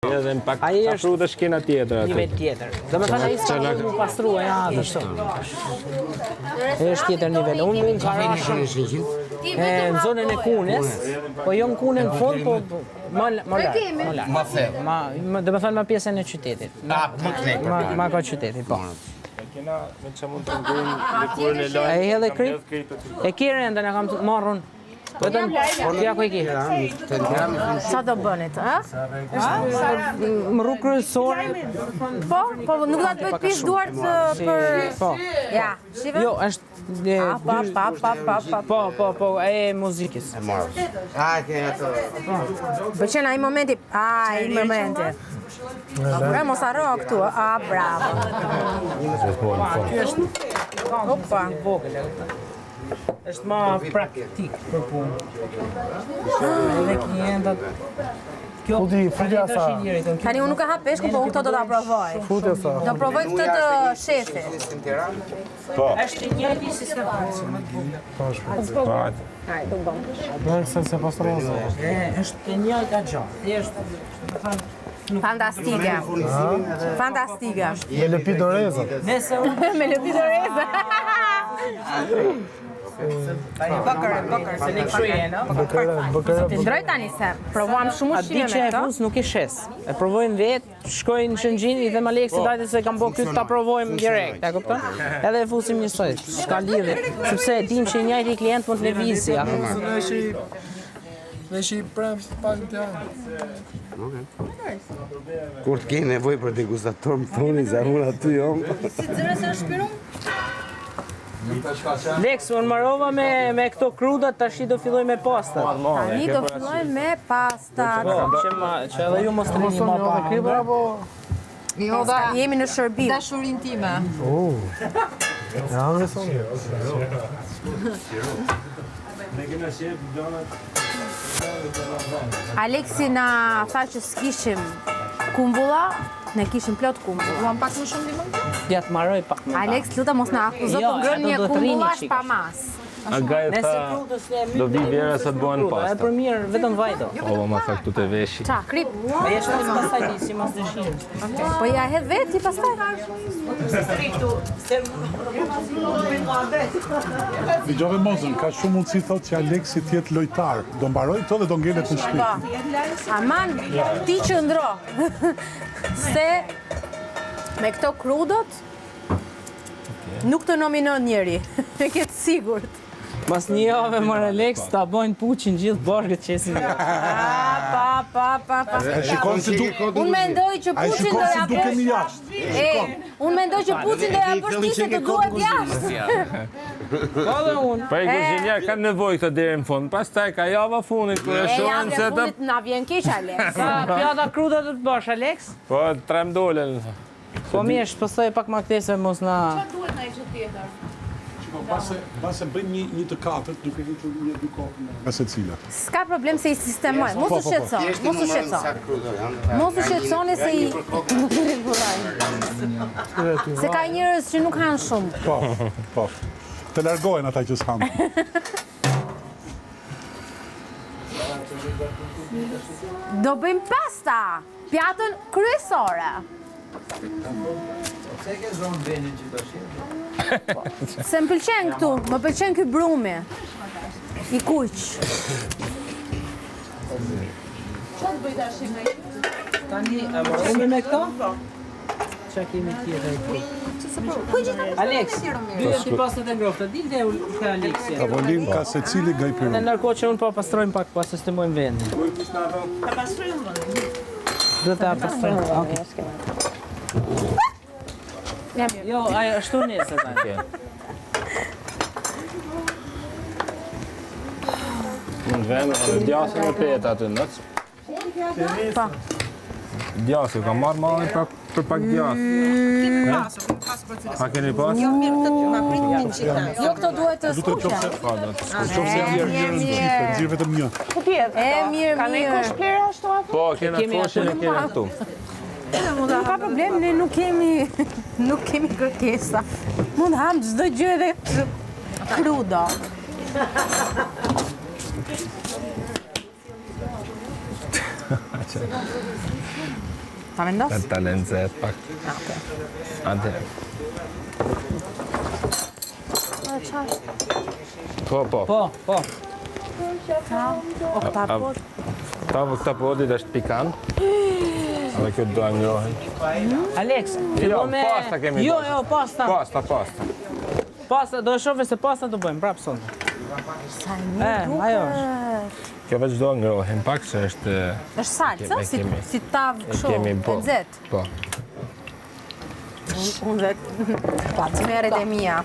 Edhe në pak frutë shkena tjetër aty. Nivel tjetër. Do me thënë ai s'ka më pastrua, ja, ashtu. Është tjetër nivel. Unë vjen çfarë në zonën e Kunës, po jo në Kunën në fund, po më lart. Do me thënë më pjesën e qytetit. Ma ka qytetit, po. Kena me që mund të ngujnë likurën e lajnë. E hedhe kryp? E kire ndë në kam të marrën. Vetëm, ja ku e ki? Sa do bënit, a? Më rrugë kryesore. Po, nuk do të bëjt pish duart për... Po. Ja, shive? Jo, është... Po, e muzikës. Pëlqen ai momenti, ai momenti. Pra mos harro këtu, bravo. Opa. Është ma praktik për punë. Edhe klientat... Futja sa. Tani unë nuk e hap peshku, po unë këto do t'a provoj. Futja sa. Do provoj këtë të shefi. Po. Është njëti sistem. Bërë se pastroza. Është njëta gjatë. Fantastike. Fantastike. Me lëpidoreza. Nëse unë... Me lëpidoreza. Bëkër, se ne këshu jena. Të ndroj tani se provuam shumë A di ushqime që me e këto. fus nuk i shes. E provojnë vetë, shkojnë në Shëngjin, i them Aleksi dajte se kam bërë këtë ta provojmë direkt, e kupton? Edhe e fusim njësoj, s'ka lidhje, sepse e dim që i njëjti klient mund të lëvizë. Dhe shi prem pak të janë. Kur të ke nevoj për degustator, më thoni se unë aty jom. Leks, unë marrova me këto krudat, tash do filloj me pastat. Tani do filloj me pastat. Që edhe ju mos të rinjë ma pa kriba. Jo, jemi në shërbim. Dashurin time. Ja, në sonë. Aleksi na tha që s'kishim kumbulla, ne kishim plot kumbull. Duam pak më shumë limon? Ja të marroj pak më. Alex, lutem mos na akuzo Jo, të ngrënë ato një do të rrini kumbullash qik. pa mas. A gaj tha, do vi vjera sa të bëhen E pasta. për mirë, vetëm vajdo. O, ma tha këtu të veshi. Qa, krip? E jeshtë të pasaj di si mas dëshirë. Po ja hedh veti pastaj. Dëgjove mozën, ka shumë mundësi thotë që Aleksi të jetë lojtar. Do mbaroj këto dhe do ngelet në shtëpi. Aman, ti qëndro. Se me këto krudot nuk të nominon njëri. E ketë sigurt. Mas një jave mërë Alex, ta bojnë puqin gjithë bashkët qesin. Pa. E shikon se du... Unë mendoj që A e puqin shikon do se ja dukemi bësh... jashtë. Unë mendoj që puqin do ja bësh ti se të duhet jashtë. Ka dhe unë. Pa i kuzhinjar kanë nevoj këtë deri në fund, pas taj ka java funit, kër e E shohen javë se e të... fundit na vjen keq, Alex. Sa pjata kruda të të bësh, Alex? Po, 3 dolen. Po mirë, shpësoj pak ma këtese mos na... Base bëjmë një të katërt, duke hequr një dy kopë nga secila. S'ka problem se i sistemoj, mos u shqetëson, mos u shqetëson. Mos u shqetësoni se i nuk i rregullojnë. Se ka njerëz që nuk hanë shumë. Po. Të largohen ata që s'hanë. Do bëjmë pasta, pjatën kryesore. Se më pëlqen këtu, më pëlqen ky brumi. I kuq. Tani, e marrëmi me këto? Qa kemi tjetër këtu? Alex, dyja ti pastat e ngrofta, dilte ka Alexia. Tavolim ka secili gaj Dhe piru. nërko që unë po pastrojmë pak, po sistemojmë vendin. Ta pastrojmë vendin? Do ta pastrojmë, okej. Jo, ajo ashtu nesër tani. Në vend, djasën e peta aty nëc. Po. Djasë, ka marrë malin për pak djasë. A keni pas? Jo, mirë, të ma pritin që ta. Jo, këto duhet të skuqen. Qofse djerë njërë në qifë, djerë vetëm një. Mirë. Po, kena foshin e kena këtu. Nuk ka problem, ne nuk kemi kërkesa. Mund ham çdo gjë edhe krudo. Ta vendos? Ta lenzet pak. Ate. Po. Po. Këta podit është pikant. Edhe kjo do ngrohen. Alex, fillo me... pasta kemi. Jo, pasta. Pasta. Pasta, do e shofe se pasta do bëjmë, prapë sonë. Sa i mirë ajo duket. Kjo veç do ngrohen pak se është... Është salca, si tavë kështu, e nxehtë. Po. Unë vetë, meret e mia.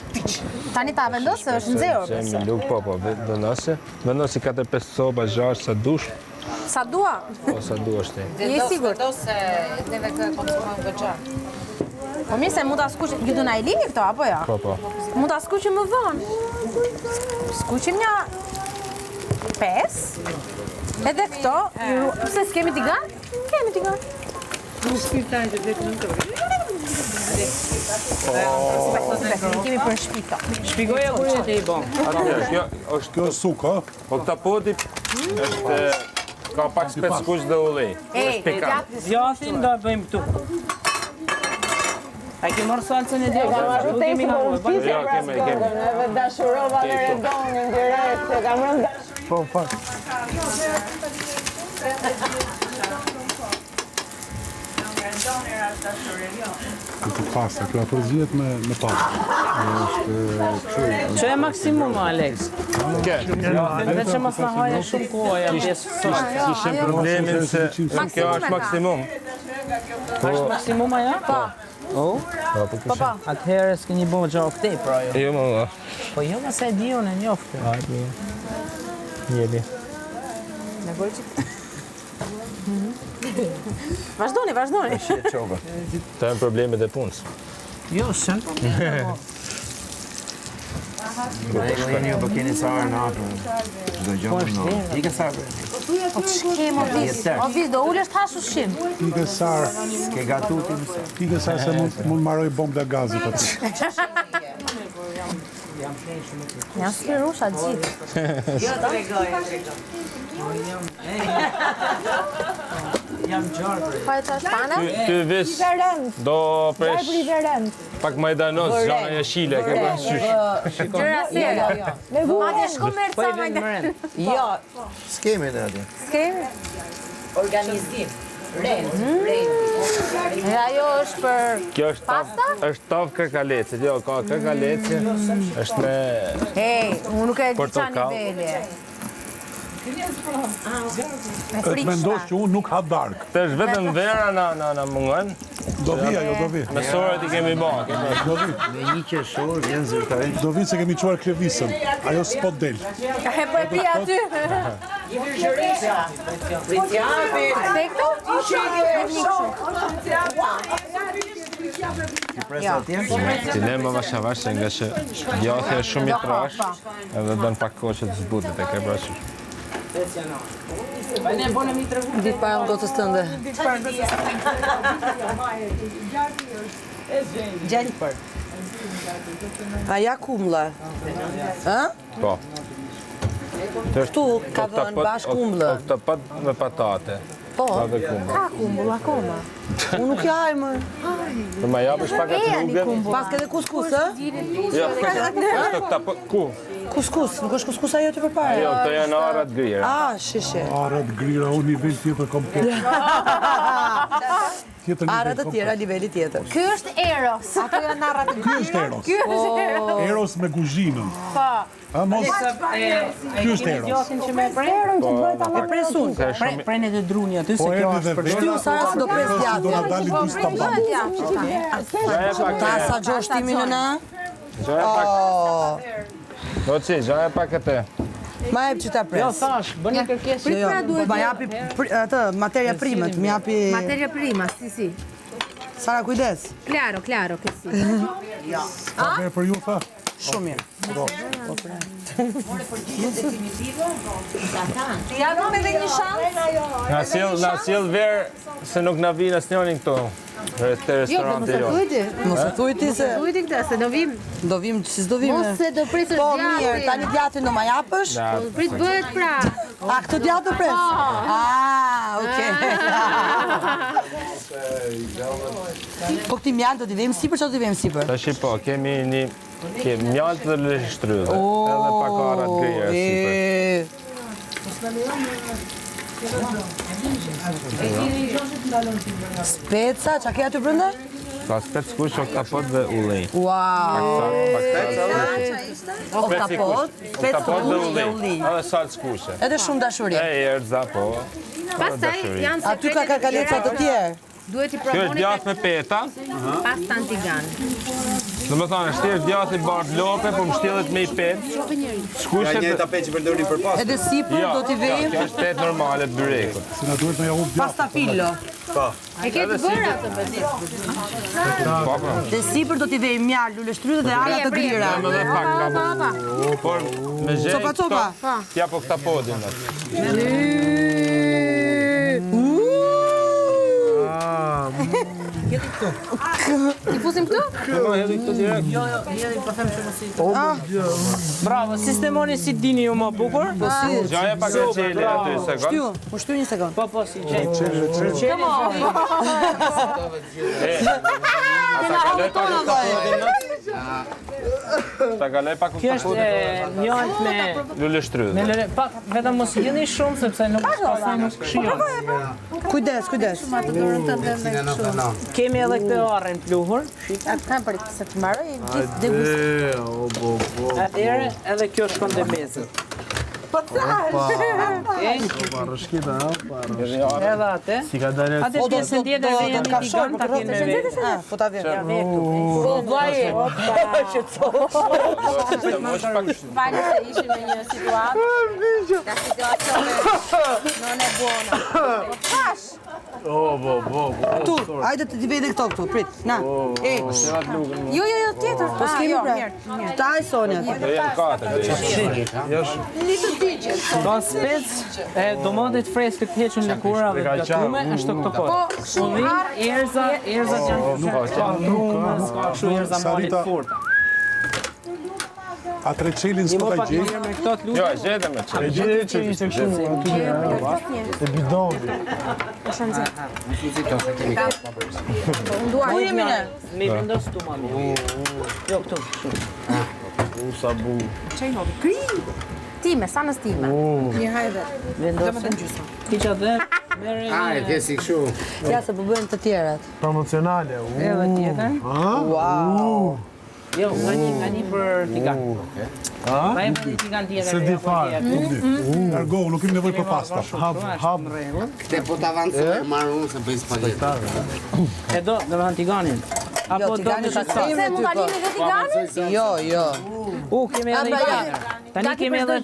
Tani ta vendosë, është nxehur. Qemi luk, po, vendosi 4-5 soba zharë sa dush. Sa dua? Po, sa duash ti. Je i sigurt? Do se neve kë konsumojmë goxha. Po mirë se mund ta skuqim, ju do na e lini këto apo jo? Po. Mund ta skuqim më vonë. Skuqim një 5. Edhe këto, pse s'kemi tigan? Kemi tigan. Kemi për shpito. Shpikoja kur e të i bon. Kjo është Kjo suk, ha? Po këta poti është... Ka pak speckush dhe ullej. Ej, Zjasin do e bëjmë këtu. A ke marrë salcën e djegë? Nuk kemi harruar. Jo, kemi. Neve dashurova në redonin direkt, se kam rënë Po, fakt. Këtë pasta, kjo përzihet me pasta. Që e maksimum, Alex? Edhe që mos në haja shumë koha, pjesë sot. Kishem problemin se kjo është maksimum. Është maksimum aja? Po. Atëherë s'keni bo gjo këtej, pra jo. Jo, më. Po jo më se di unë e njoftë. Jebi. Me bërë që... Vazhdoni. Të e problemet e punës. Jo, sen po Po keni sarë në atë. Çdo gjë në. Ikë sarë. Po të shkem o vis, do ulesh tash ushqim. Ike sarë, Ke gatutin se. ike sarë se mund marroj bombë dhe gazit aty. Janë spirusha gjithë. jam gjarë. Pa e tash pane? Ty vis do presh pak majdanos, zhana jeshile, ke parasysh. Gjëra serë. Madje shko merë Po i ca vend majdan. mërën. Jo, S'kemi në atë. Skemi? organizim. Rend. E ajo është për... Kjo është është tavë kërkalecit, jo, ka kërkalecit, është me... Hej, unë nuk e di qa Portokall. niveli. Këtë mendosh që unë nuk ha darkë. Të është vetëm vera në mungën, Do vi ajo, do vi. me sorët i kemi ba. Do vi. Me një qershor vjen zyrtari. Do vi se kemi quar klevisën. Ajo s'po del. E po e pi aty. Se këto? Ti ne më vashavash nga që djathi është shumë i trash, edhe dën pak kohë që të zbutit, e ke parasysh. Ditë para në gotës tënde. Gjelpër. A ja kumla? Ë? Po. Këtu ka vënë bashkë kumblë. Oktopad me patate. Po. Edhe kumbull. Ka kumbull akoma. Unë nuk jaj më. Të ma japësh pak atë rrugën? Pas ke dhe kuskus, ë? Jo, është oktopad, ku? Kuskus, nuk është kuskus ajo të përpara. Jo, këto janë arat grira. Ah, shishe. Arat grira, unë nivel tjetër komplet. Tjetër Arat nivel të tjera, komplet. niveli tjetër. Ky është Eros. Ato janë arrat e Ky është Eros. Ky është Eros. Eros me kuzhinën. Po. A mos? Ky është Eros. Djatin që me prerën që bëhet ta marrë. Presun. Prenet e druni aty se Po kjo erdhi është dhe për vera. Shtyu Sara se do pres Do djatin. na dalin dy stabam. Ta sa gjoshtimi në na? Gjaja pak, do që, gjaja pak atë. Ma jep që ta Jo, pres. thash, bëni kërkesë. Jo, po ma japi atë, materia primët, më japi... Materia prima, si. Sara, kujdes. Claro, che sì. Ka verë për ju, tha? Shumë mirë. Ja do me dhe një shansë? Na sjell verë se nuk na vinë asnjërin këto. Te restoranti jo. Mos e thuj ti se Ujti këtë, se do vim. do vim, si s'do vim. Mos se do presësh Po djatin. mirë, tani djatin do ma japësh? Prit bëhet pra. A këtë djatë do pres? Ah, okay. Po këti mjaltë do t'i vejmë sipër, që do t'i vejmë sipër? Tash po, kemi mjaltë dhe lështrydhe. Edhe pak arat grije sipër. Speca, qa ke aty brënda? Ka spec kush, oktapot dhe ullej. Wow! Oktapot dhe ullej. Edhe salcë kushe. Edhe shumë dashuri. Erza, po. Pastaj janë Aty ka karkaleca të tjerë. Duhet i Kjo është provoni djath me peta. pasta antigan. Do me thonë, është tjerë djath i bardh lope, po më shtjellet me i pet. Shkushet... Një tapet që përdorni për pastë. Edhe sipër do t'i Kjo vejmë është pet normale të byrekut. Se na duhet me jahut djathtë. pasta fillo. E ke të bërë atë bezit? Dhe sipër do t'i vejmë mjalë, luleshtrydhe dhe ara të grira. Më dhe pak ka por me zhenj Copa. tja po këta podin. I fusim këtu? Bravo, sistemoni si dini ju më bukur. Gjaja pak e qeli aty sekund. U shtu një sekund. Po, si qeni. Ta kaloj pak Kjo është mjaltë me... luleshtrydhe. Pak, vetëm mos jeni shumë, sepse nuk pastaj nuk këshillon. Kujdes. Kemi edhe këtë arën pluhur. Atë për se të mbaroj gjithë degustimi. Atëherë edhe kjo shkon dhe mezët. Edhe atë. Atë pjesën tjetër dhe jemi gigant, ta kemi me vetë. Po ta vjen. Po, vaje. Falë se ishim në një situatë. Nga situacione non e buona. Tash! Tu, hajde të t'i vej dhe këto këtu, prit, na, Jo, tjetër. Po s'kemi Jo, pra. mirë. Ta e Sonja. Do jenë katër. Ka spec e domatit freskët të heqën lëkura dhe të gatume, është këto kodë. Ullim, erza që janë trume, s'ka kështu erza malit furta. A treçelin Një s'po më ta pak gjej? mirë me këto të Jo, lutë. e gjete me qenë. Të bidonvi. Ku jemi ne? Mi vendos tu mami. Jo, këtu. Time, sanës time. Vendos. Kiqa dhe, mere një. si kështu. Ja, se po bëjmë të tjerat. Promocionale. Edhe tjetër. Wow! Jo, nga një për tigan. Ma e për një tigan tjetër. Se di farë. Largohu, nuk kemi nevojë për pasta. Hap. Këte po t'avancë marrë unë se bëjë spagetti. E do, dhe me tiganin. Apo do tigani në ka shëtë. Se mund t'alimi dhe tigani? Jo. Kemi edhe një tjetër. Tani kemi edhe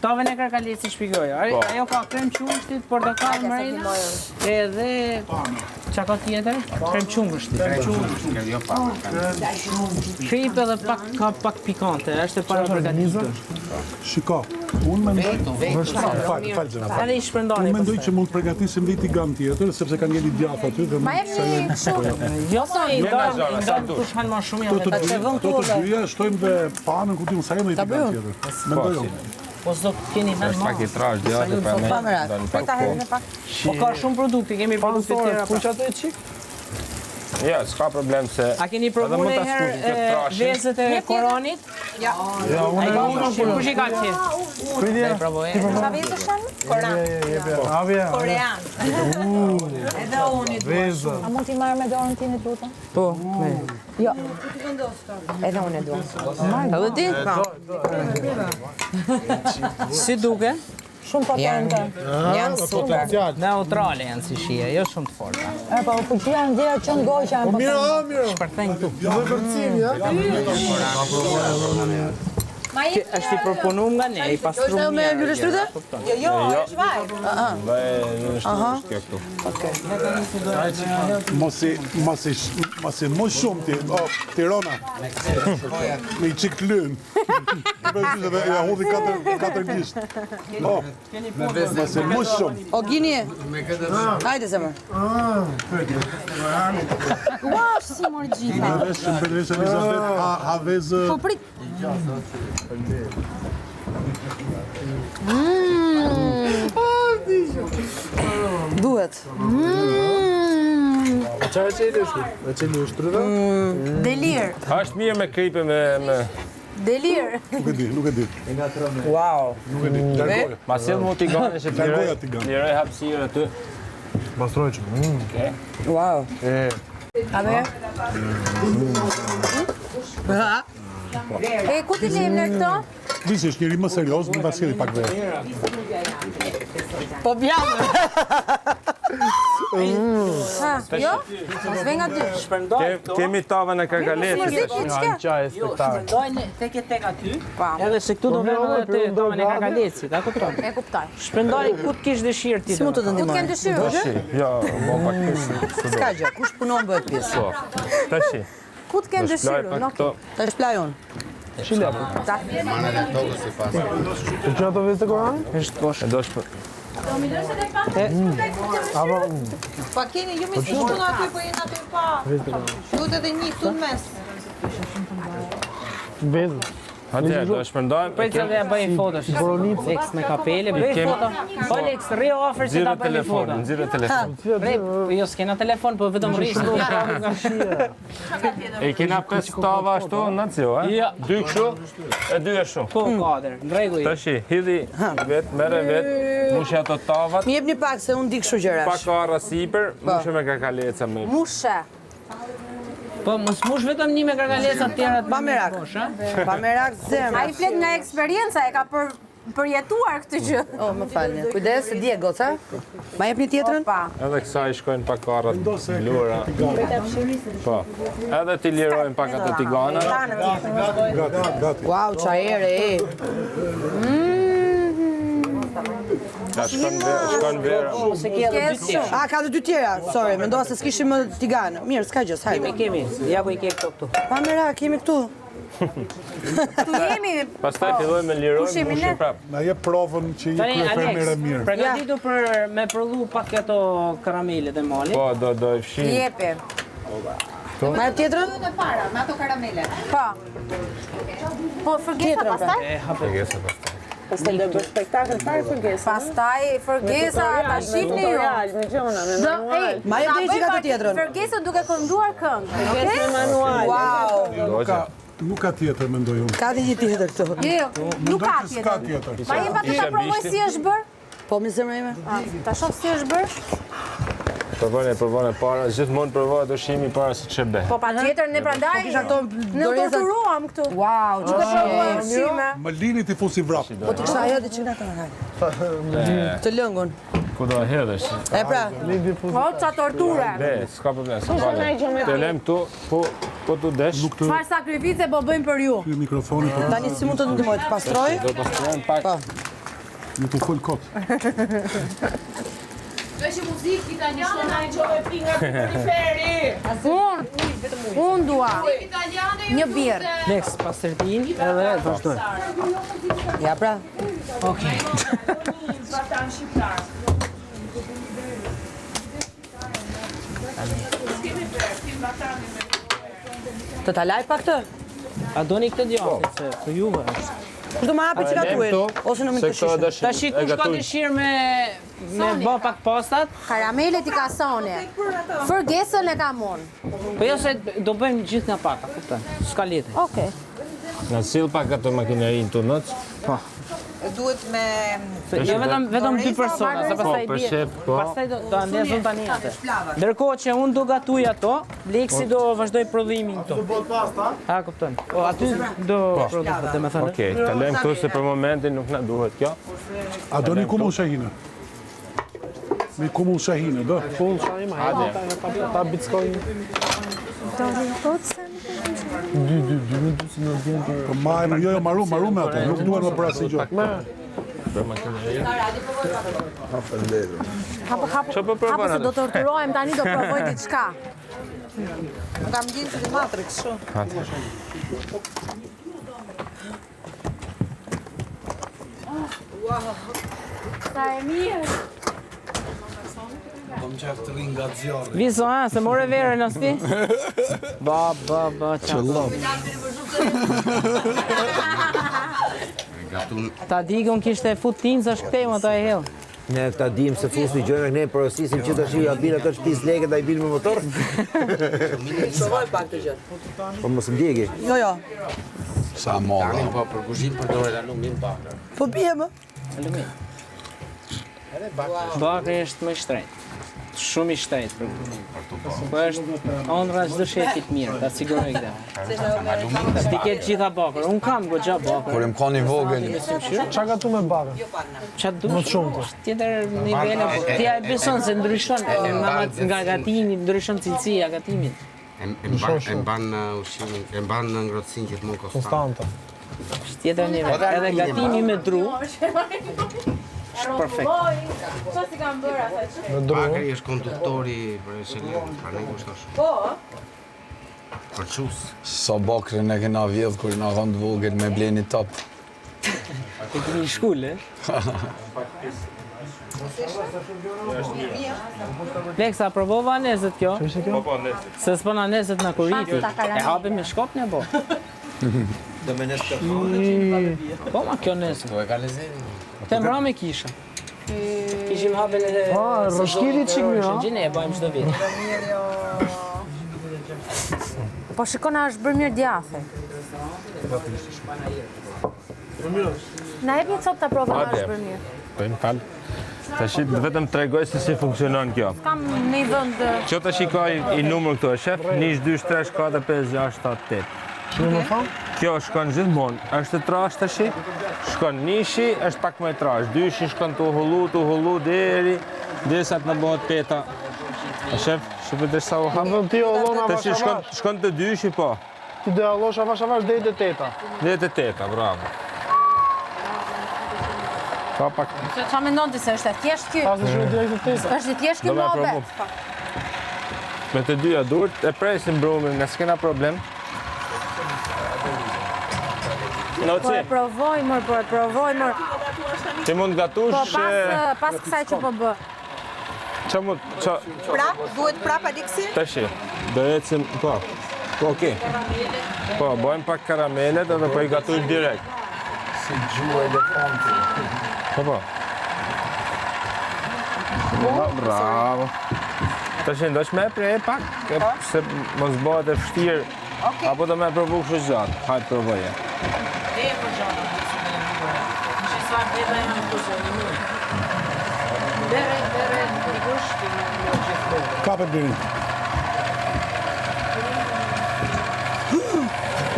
tavën e karkalit si shpikoj. Ajo ka krem qumështit, portokal mrejna, edhe qa ka tjetër? Krem qumështit. Krip edhe ka pak pikante, është e para përgatitur. Shiko, unë mendoj... Falë, gjena. Edhe i shpërndoni. Unë mendoj që mund të përgatisim dhe i tigan tjetër, sepse kanë jeli djath aty dhe Ma jep një kështu. Jo, sa i ndalë kush hanë ma shumë janë të dyja shtojmë dhe panën ku ti më sajmë dhe i tigan tjetër. Mendoj unë. Po s'do keni hanë ma. Pak i trash djatë për ne. Dalë pak po. Po ka shumë produkte, kemi produkte tjera. Ja, s'ka problem se... A keni provu Edhe mund në ta skuqim këtë herë trashin. vezët e koronit? Ja, Kush i ka qenë? Kujtje. Sa vezë shanë? Koran. Avja. Korean. Edhe unë i Veza. A mund t'i marrë me dorën ti në luta? Po, me. Jo. Edhe unë e dua. Edhe ti? Si duke? Shumë potente. Janë super. Potencial. Neutrale janë si shije, jo shumë të forta. Po, fuqia në gjera që në goqa. Mira. Shpërthejnë këtu. Jo dhe kërcimi, ja? Është i përpunum nga ne, i pastrum Është me luleshtrydhe? Jo, është vaj. Dhe është kjo këtu. Mos i më shumë ti, Tirana. Me i qik të lynë. Dhe ja hudhi 4 gisht. Mos i më shumë. O, Gini, hajde zemër. Ua, është si mori gjitha. Në veshë në përveshë Elizabeth, ha vezë... Po prit. Duhet. Çfarë çeli është? E çeli ushtrydha? Delir. Është mirë me kripe me Delir. Nuk e di. Wow. Nuk e di. Largoja. ma sill mu tigane që Largoja tigan. liroj hapësirë aty. Pastroj që. Wow. A ver. E ku ti lejmë në këto? Disi është njëri më serios, më ta sjellë pak vetë. Po bjam. Ha, jo? Mos vjen nga ty. Kemi tavën e kakaletës. Mërzik, çka? Çaj spektar. Shpërndojnë tek aty. Po, Edhe se këtu do vënë edhe tavën e kakalecit, a kupton? e kuptoj. Shpërndoj ku të kish dëshirë ti. Si mund të të Ku të ndihmoj? kenë dëshirë? Jo, mo pak pjesë. S'ka gjë, kush punon bëhet pjesë. Tashi. Ku të kenë dëshirë? Nuk këto. Tash plajon. Çila. Të çfarë do vëzë Kur'an? Është bosh. E dosh për... Apo Pa keni, ju me si shtu në aty, po jenë aty pa. Duhet edhe një këtu në mes. vëzë. Atje, do shpërndojmë. Po që dhe bëj foto. Lex me kapele, bëj foto. Po Lex, rri ofër që ta Nxirë bëj foto. telefon, nxirë telefon. Bre, jo s'kena telefon, po vetëm rrish. E kena 5 tava ashtu në nacio, e? Ja. 2 kështu, e 2 ashtu. Po, katër, në rregull. Tashi, hidhi vetë, merre vetë, mushi ato tavat, Mi jepni pak se unë di kështu gjërash. pak arra sipër, mushe me kakaleca me. Mushe. Po mos mush vetëm një me kakaleca të tjera të Pa merak. Pa merak zemra. Ai flet nga eksperienca, e ka përjetuar këtë gjë. Oh, më falni. Kujdes, se di e goca. Ma jepni tjetrën? Pa. Edhe kësaj shkojnë pak arrat lura. Po. Edhe ti lirojnë pak ato tigana. Gati. Wow, çajere e. Ja, shkon vera. Se ke edhe dy tjera. A, ka dhe dy tjera. Sorry, mendova se s'kishim më tiganë. Mirë, s'ka gjë, hajde. Kemi, ja ku i ke këto këtu. Pa merak, kemi këtu. Tu jemi. Pastaj fillojmë me lirojmë, Kush jemi mushim ne? prap. Na jep provën që i Tani kryefermere Alex, mirë. përgatitu për me prodhu pak ato karamelet e malit. Po, do e fshin. Jepi. Ma jep tjetrën? Në para, me ato karamele. Po. Po Fergesa pastaj? Tegesa pastaj. Pastaj do bëj spektakël fare Fergesa. Pastaj Fergesa ta shihni ju. Do, ej, Ma jep deri çika të tjetrën. Fergesa duke kënduar këngë. Okej? Wow. Nuk ka tjetër, mendoj unë. Ka dhe një tjetër këtu. Jo, nuk ka S'ka tjetër. tjetër. Ma jem pa të ta provoj si është bër? Po, mi zemra ime. Ta shoh si është bër? Provone para, gjithmonë provohet ushqimi para se ç'e bëj. Po patjetër ne prandaj kisha këto ne u dorezat- torturuam këtu. Wow, Duke provuar ushqime. Më lini ti fusi vrap. Po të kisha ajo diçka të hajde. Të lëngun. Ku do hedhësh? E pra, Po ça torture. Ne, s'ka problem, s'ka problem. Të lem tu, po tu desh. Çfarë sakrifice po bëjmë për ju? Ky mikrofoni po tani si mund të ndihmoj të pastroj? Do të pastrojmë pak. ju të fol kot. Vesh muzikë italiane, na i gjove pinga periferi. Unë dua Italiane, një birë. Lex, pastërtin edhe vazhdoj. Ja pra. Okej. Zbatan shqiptar. S'kemi bërë, film batani me... Të ta laj pak të? A doni këtë djathit se për juve është. Kush do më hapi çika tuaj? Ose në mikë shishe. Tash kush ka dëshirë me bë pak pastat? Karamelet i ka Soni. Fergesën e ka unë. Po jo se do bëjmë gjithë nga pak, kupton? S'ka lidhje. Okej. Na sill pak ato makinerinë tu nëc. Duhet me... Jo vetëm dy persona, sa pastaj Po, për bie. shef, po. Pastaj do ndezon tani atë. Ndërkohë që unë do gatuj ato, Leksi do vazhdoj prodhimin këtu. A kupton? Po aty do prodhoj, domethënë. Okej, ta lëm këtu se për momentin nuk na duhet kjo. A doni kumull shahine? Me kumull shahine, do? Full shajma, ta bickoj. Po marrë, jo, maru me ato, nuk duhen më për asnjë gjë. Për makinerinë. Hapo. Ço po provon Hapo se atë? do torturohem tani do provoj diçka. Kam gjenë si të matrix, shumë. Sa e mirë. Vizo, se more verën as ti? Ba, çallop. Ta digën kishte fut tinza shktem ato e hell. Ne këta dim se fusni gjëra ne porosisim që tash ja bin ato shtëpis lekë ai bin me motor. Provoj pak të gjë. Po mos ndjegi. Jo. Sa molla. Po për kuzhinë përdoret alumin pak. Po bie më. Bakri është më i shtrenjtë. Shumë i shtrenjtë për kuzhinë. Po është ëndra çdo shefit mirë, ta siguroj këtë. Ti ke gjitha bakër, un kam goxha bakër. Kur më kanë i vogël. Qa ka tu me bakë? Çfarë dush? Më shumë. Tjetër nivele, po ti e beson se ndryshon nga gatimi, ndryshon cilësia e gatimit. E mban ushqimin, e mban ngrohtësinë gjithmonë Konstanta. Tjetër nivel. Edhe gatimi me dru. Perfekt. Me dru. Bakri është konduktori për Shelin, pra ne kushtosh. Po. Për çus. Sa bakrën e kena vjedh kur na kanë të vogël me bleni top. Te kemi në shkollë. Leksa, provova nezet kjo? Po, nezet. Se s'pona nezet në kuriti. E hapim me shkop ne po? Do me nes të Po, ma kjo nezet. Po e ka lezetin. Te mbra me kisha. Kishim hapen edhe... rëshkirit qik një, Gjine e bajmë çdo vit. Po shikona është bërë mirë djathë. Na jep një copë të prova na është bërë mirë. Po më fal. Tash vetëm tregoj se si funksionon kjo. Kam në vend Që tash ka i numër këtu, e shef? 1, 2, 3, 4, 5, 6, 7, 8. Kjo shkon gjithmonë, është trash tash, shkon nishi, është pak më trash, dyshi shkon tu hullu deri derisa të na bëhet peta. E shef, shifet sa u hap. Ti ollona Tash shkon të dyshi po. Ti do allosh avash deri te teta. Deri te teta, bravo. Ka pak. Qa mendon ti se është e thjesht ky? Pas të shumë direkt te teta. Është i thjesht ky Do me mohabet. provu. Me të dyja duhet e presim brumin, ne s'kena problem. Po e provoj mër. Ti mund gatush... Po pas kësaj që po bë. Qa mund... Prap, duhet prap Aliksi? Tashi, do ecim... Po, okej. Po, bojmë pak karamelet edhe po i gatush direkt. Si gjua elefanti. Po. Bravo. Tashi, ndosh me prej pak, se mos bëhet e vështirë. Apo do me provu kështu gjatë. Hajtë provoje. Kape birin.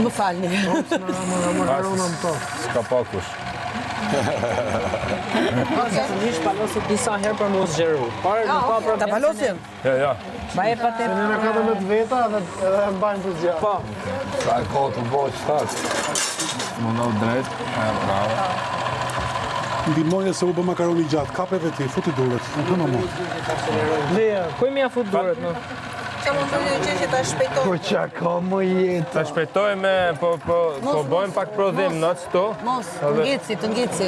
Më falni. S'ka pakush. Nisht palosit disa herë për mos zgjeru. Parë nuk ka problem. Ta palosim? Jo. Ma e pa te... Ne me 14 veta edhe mbajmë për zjarë. Po. Sa e ka të bëjë qëtatë. Mundohu drejt. Bravo. Ndihmoje se u bë makaroni gjatë, kapeve ti, futi duret. Në më. Leja. Kuj mi a fut duret, no? Që mund të një gjë që ta shpejtoj? Po qa ka më jetë. Ta shpejtojme, po bojmë pak prodhim në këto. Mos, të ngeci.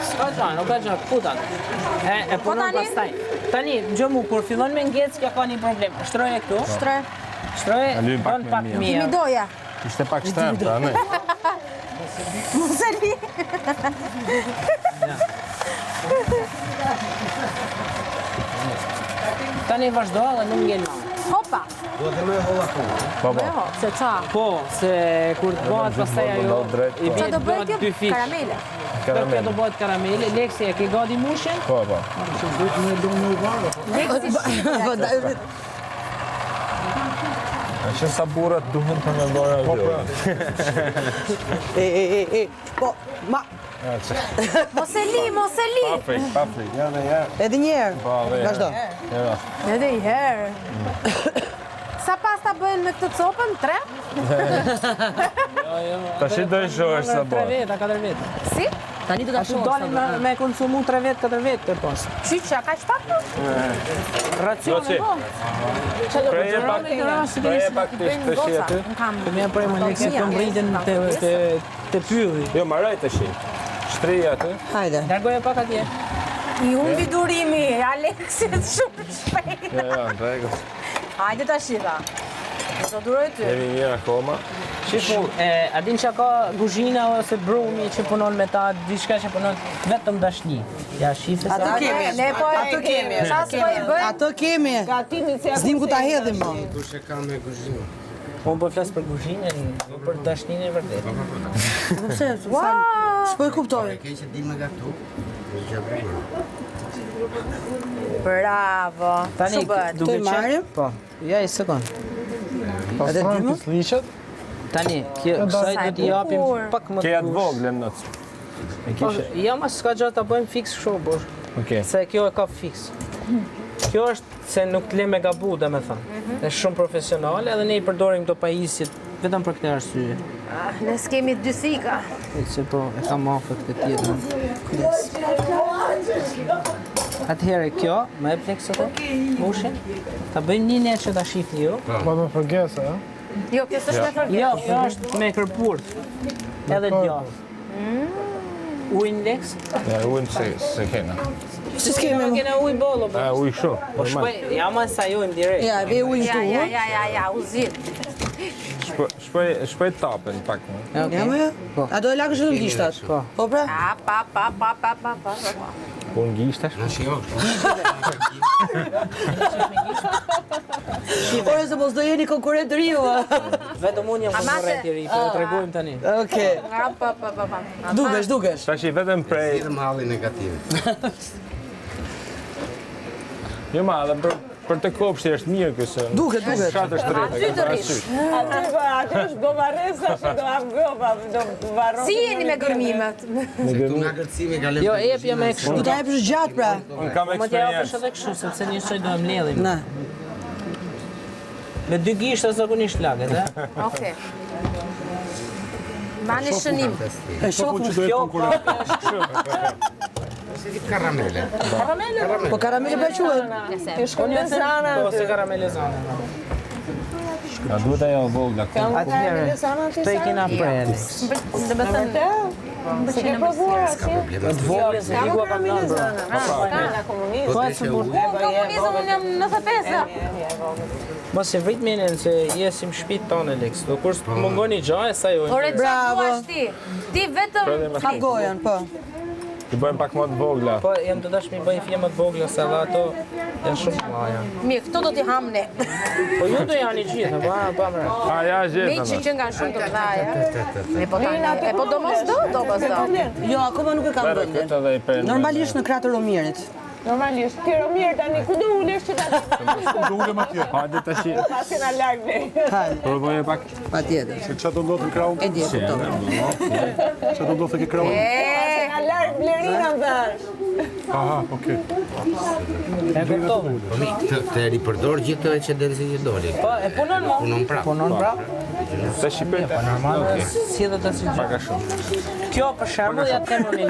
S'ka gjanë, nuk ka gjanë, putat. E punon pastaj. Tani, gjëmu, kur fillon me ngec, kjo ka një problem. Shtroje këtu. Shtroje, bën pak Ti mi mirë. doja. Ishte pak shtem, pra, ne. Mos e li. Tani vazhdo dhe nuk ngel më. Hopa. Po. Se qa? Po, se kur të bëhet pastaj ajo, i Qa do bëjt bëhet kjo? dy fish. Karamele. Kjo do bëhet karamele. Leksi, e ke gati mushin? Po. Që sa burrat duhen të me bërë ajo. Po, ma, Mos e li. Paprik. edhe një herë. Po, Vazhdo. Edhe i herë. Sa pasta bëhen me këtë copën? 3? Ta shi do i shohësh sa 3 bërë. veta, 4 veta. Si? Tani do ta Ashtu shoh. dalin me konsumu 3 vetë, 4 vetë të post. Qyqa, ka që pak? Racione, po. Preje pak të shi aty. Të mja prej më leksi të mbritën të pylli. Jo, maraj të shi. Shtrija aty. Hajde. Largoje pak atje. I humbi durimi, Aleksit shumë shpejt. Jo, në rregull. Hajde ta shita. Do duroj ty. Jemi mirë akoma. A din që ka kuzhina ose brumi që punon me ta, diçka që punon vetëm dashni. Ja shifë se... Ato kemi. Ne po Ato kemi. Çfarë po i bëj? Ato kemi. S'dim ku ta hedhim më. Kush e ka me kuzhinë? Unë po flas për kuzhinën, jo për dashninë e vërtetë. Pse? S'po e kuptoj. Ke që di me gatu? Bravo. Tani duke marrim? Po. Ja i sekond. Pas frankës liqet. Tani, kësaj do t'i japim pak më Ke atë voglën në të. Ja, ma s'ka gjatë ta bëjmë fiks kështu, bosh. Okej. Se kjo e ka fiks. Kjo është se nuk t'le me gabu, dhe me thënë. Është shumë profesionale edhe ne i përdorim këto pajisjet vetëm për këtë arsye. Ne s'kemi dy thika. Se po e kam afër këtë tjetër. Atëherë kjo, më e plek sot mushin. Ta bëjmë një net që ta shihni ju. Po me përgese, a? Jo, kjo s'është me fërgjë. Jo, kjo është me kërpurt. Edhe djath. Ujnë leks? Ja, ujnë se kena. Si s'kemi Nuk më. kena ujë bollo, po. Ujë shu. Po shpej, ja ma sa jojmë direkt. Ja, ve ujnë tu. Ja, uzin. Shpej tapen pak më. Ja më? A do e lakësh vetëm gishtat? Po. Po pra? Pa. Po në gishtash? Në shio. Ore se mos do jeni konkurrent të riu. Vetëm unë jam konkurrent i ri, po ju tregojmë tani. Okej. Pa. Dukesh. Tash i vetëm prej... Në malli negativ. Jo ma, edhe për të kopshti është mirë kësë. Duket. Shatë është drejtë. Aty të rish. Aty është govaresa që do goba, do varro. Si jeni me gërmimet? Tu nga kërcimi ka lëmë. Jo, epja me kështu. Do ta jepësh gjatë pra. Unë kam Më t'ja japësh eksperiencë. edhe kështu, sepse njësoj do e mbledhim. Na. Me dy gishta zakonisht laget, e? Okej. Bani shënim. E shoh që do jetë konkurrent. Si karamele. po karamele pa quhet. Unë jam po se karamelizane. Na duhet ajo vogla. Atëherë, të i kena prejnë. Dhe me thënë, Se ke provuar asnjë? Të vogla se ligua kam nërë, bro. Po e të burë. komunizëm unë jam 95. Mos e vrit minin se jesim shtëpitë tonë Lex. Do kur mungoni gjë sa ju. Ore, Bravo. çfarë ti? Ti vetëm Hap gojën, po. Ti bëjmë pak më të vogla. Po jam të dashmi bëj fjemë të vogla se edhe ato janë shumë të mëdha. mirë, këto do t'i ham ne. Po ju do janë i gjithë, pa më. A ja Me gjetëm. që nga shumë të mëdha. E po tani, e po do mos do. Jo, akoma nuk e kam vendin. Këtë edhe i përnë. Normalisht në kratë Romirit. Normalisht, ti Romir tani ku do ulesh që ta Do ulem atje. Hajde tash. pasi na larg ne. Provoje pak. Patjetër. Se çfarë do ndodhë në kraun? E di e kupton. Çfarë do ndodhë ke kraun? Na larg blerinën thash. Aha, okay. E kuptova. Po mi, të ripërdor gjithë të që deri si që doli. Po e punon më. Punon prapë. Punon prapë. Se shqipet. Normal, si dhe të si Pak a shumë. Kjo për shembull ja them unë